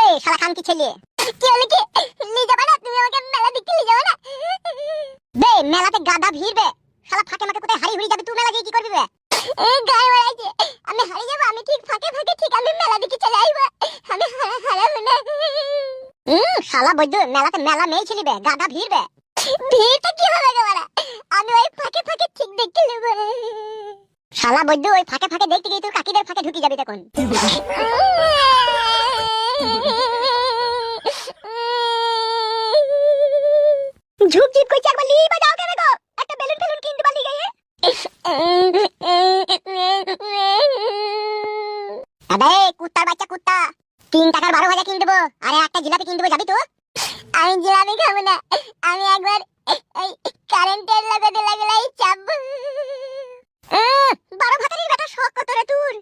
এই শালা খানকি ছেলে, কি হলো কি? নিয়ে যাবে না তুমি আমাকে মেলা দেখতে নিয়ে যাবে না? বে মেলাতে গাদা ভিড় বে, শালা ফাঁকে মাকে কোথায় হারিয়ে যাবে তুই? মেলা গিয়ে কি করবি বে? এই গায়ে মারাইছে, আমি হারিয়ে যাবো? আমি ঠিক ফাঁকে ফাঁকে ঠিক আমি মেলা দেখে চলে আইবো, আমি হারাবো না। শালা বৈদ্য, মেলাতে মেলা মেয়ে ছিলি বে, গাদা ভিড় বে। ভিড়টা কি হবে গে মারা? আমি ওই ফাঁকে ফাঁকে ঠিক দেখতে নেব। শালা বৈদ্য, ওই ফাঁকে ফাঁকে দেখতে গিয়ে তুই কাকিদের ফাঁকে ঢুকে যাবি তখন। ঝুপ ঝুপ কইছে একবার লি বাজাও কেন গো? একটা বেলুন ফেলুন কিনতে পারলি গায়ে। আবে কুত্তার বাচ্চা কুত্তা, 3 টাকার 12 ভাজা কিনে দেবো, আরে একটা জিলাপি কিনে দেবো, যাবি তো? আমি জিলাপি খাবো না, আমি একবার এই কারেন্টের লাগাতে লাগলাই চাপবো। 12 ভাতারির বেটা শখ কত রে তোর?